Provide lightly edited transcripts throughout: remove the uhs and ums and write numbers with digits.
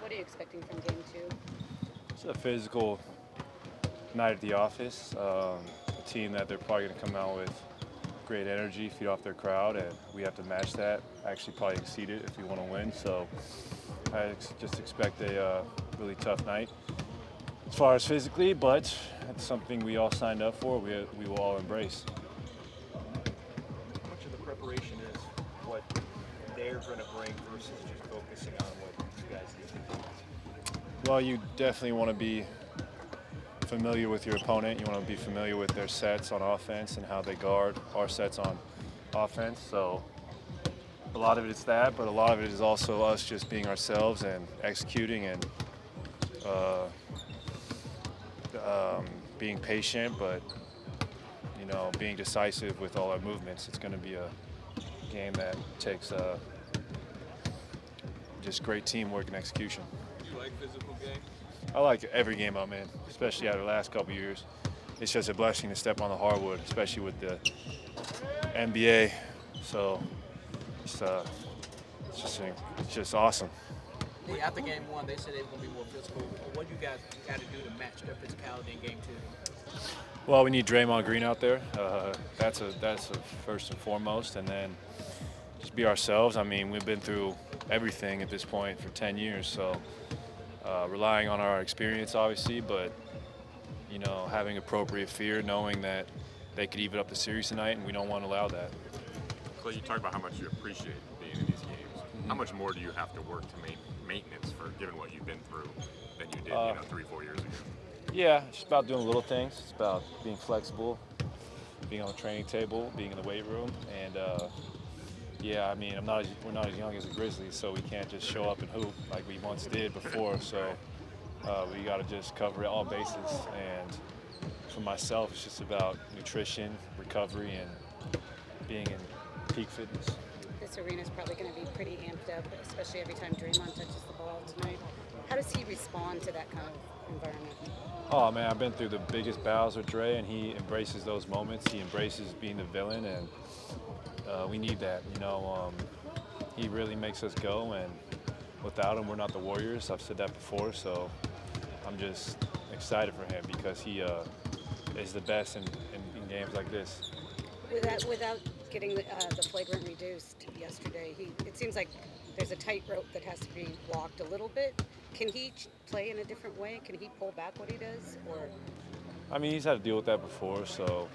What are you expecting from game two? It's a physical night at the office. A team that they're probably going to come out with great energy, feed off their crowd, and we have to match that. Actually, probably exceed it if we want to win. So I just expect a really tough night as far as physically, but it's something we all signed up for. We will all embrace. How much of the preparation is what they're going to bring versus just focusing on what you guys need to do? Well, you definitely want to be familiar with your opponent. You want to be familiar with their sets on offense and how they guard our sets on offense. So a lot of it is that, but a lot of it is also us just being ourselves and executing and being patient, but being decisive with all our movements. It's going to be a game that takes just great teamwork and execution. Do you like physical games? I like every game I'm in, especially out of the last couple of years. It's just a blessing to step on the hardwood, especially with the NBA. So it's just awesome. After game one, they said they were going to be more physical. What do you guys got to do to match their physicality in game two? Well, we need Draymond Green out there. That's a first and foremost, and then just be ourselves. I mean, we've been through everything at this point for 10 years, so relying on our experience, obviously, but having appropriate fear, knowing that they could even up the series tonight, and we don't want to allow that. Klay, you talk about how much you appreciate being in these games. Mm-hmm. How much more do you have to work to maintenance for given what you've been through than you did 3-4 years ago? Yeah, it's about doing little things. It's about being flexible, being on the training table, being in the weight room, and I mean, we're not as young as the Grizzlies, so we can't just show up and hoop like we once did before. So we got to just cover all bases. And for myself, it's just about nutrition, recovery, and being in peak fitness. This arena is probably going to be pretty amped up, especially every time Draymond touches the ball tonight. How does he respond to that kind of environment? Oh man, I've been through the biggest battles with Dre, and he embraces those moments. He embraces being the villain, and we need that. He really makes us go, and without him, we're not the Warriors. I've said that before, so I'm just excited for him because he is the best in games like this. Without getting the flagrant reduced yesterday, it seems like there's a tightrope that has to be walked a little bit. Can he play in a different way? Can he pull back what he does? Or I mean, he's had to deal with that before, so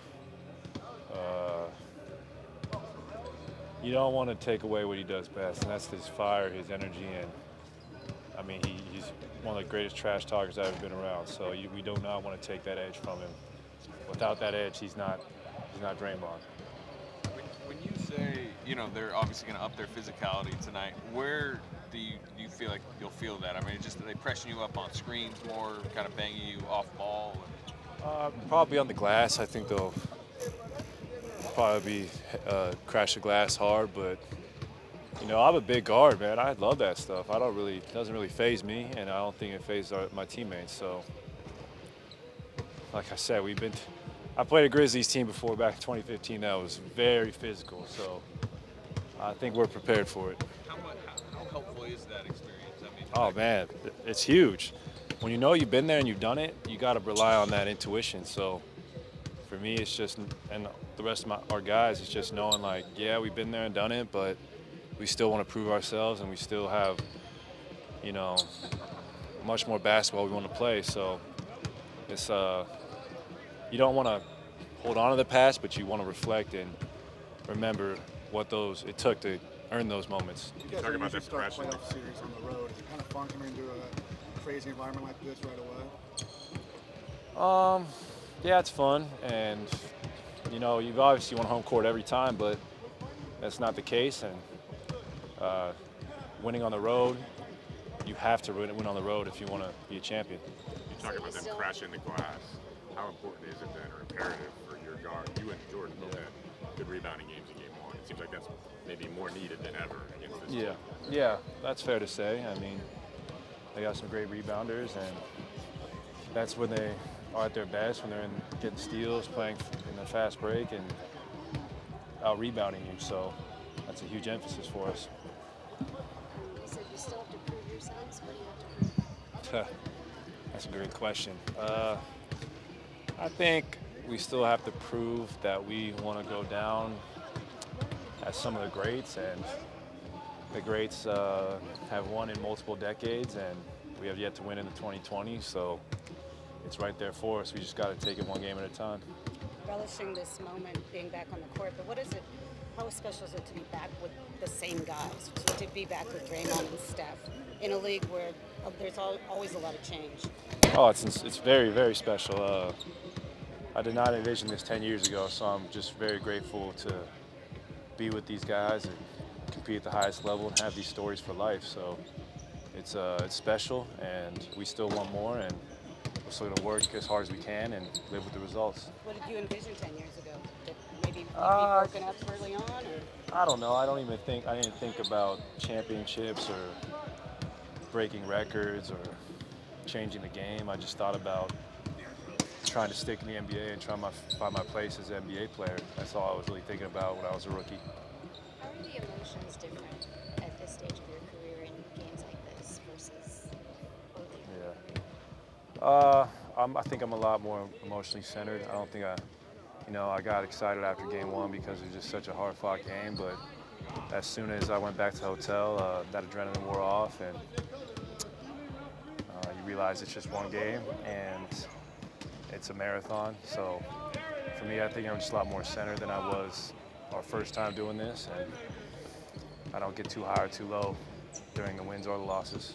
you don't want to take away what he does best, and that's his fire, his energy, and I mean, he's one of the greatest trash talkers I've ever been around. So we do not want to take that edge from him. Without that edge, he's not Draymond. When you say, they're obviously going to up their physicality tonight, where do you feel like you'll feel that? I mean, just are they pressing you up on screens more, kind of banging you off ball? Probably on the glass. I think they'll probably crash the glass hard, but I'm a big guard, man. I love that stuff. It doesn't really faze me, and I don't think it fazes my teammates. So, like I said, I played a Grizzlies team before back in 2015 that was very physical, so I think we're prepared for it. How helpful is that experience? I mean, Oh man, it's huge. When you've been there and you've done it, you got to rely on that intuition. So for me, it's just, and the rest of our guys, it's just knowing like, yeah, we've been there and done it, but we still want to prove ourselves, and we still have, much more basketball we want to play. So it's you don't want to hold on to the past, but you want to reflect and remember what it took to earn those moments. You guys Talk about usually that start progression. playoff series on the road. Is it kind of fun coming into a crazy environment like this right away? Yeah, it's fun, and you obviously want home court every time, but that's not the case. And winning on the road, you have to win on the road if you want to be a champion. You talk about them crashing the glass. How important is it then, or imperative for your guard? You and Jordan both had good rebounding games in game one. It seems like that's maybe more needed than ever against this team. Yeah, that's fair to say. I mean, they got some great rebounders, and that's when they are at their best, when they're getting steals, playing in the fast break, and out-rebounding you. So that's a huge emphasis for us. you said you still have to prove yourselves. What do you have to prove? That's a great question. I think we still have to prove that we want to go down as some of the greats, and the greats have won in multiple decades, and we have yet to win in the 2020. So it's right there for us. We just got to take it one game at a time. Relishing this moment, being back on the court, but what is it? How special is it to be back with the same guys? To be back with Draymond and Steph in a league where there's always a lot of change. Oh, it's very, very special. I did not envision this 10 years ago, so I'm just very grateful to be with these guys and compete at the highest level and have these stories for life. So it's special, and we still want more, and we're still going to work as hard as we can and live with the results. What did you envision 10 years ago? That maybe you'd be broken up early on? Or? I don't know. I didn't think about championships or breaking records or changing the game. I just thought about trying to stick in the NBA and trying to find my place as an NBA player. That's all I was really thinking about when I was a rookie. How are the emotions different at this stage of your career in games like this versus earlier? Yeah. I think I'm a lot more emotionally centered. I don't think I got excited after game one because it was just such a hard-fought game. But as soon as I went back to the hotel, that adrenaline wore off, and you realize it's just one game and it's a marathon. So for me, I think I'm just a lot more centered than I was our first time doing this, and I don't get too high or too low during the wins or the losses.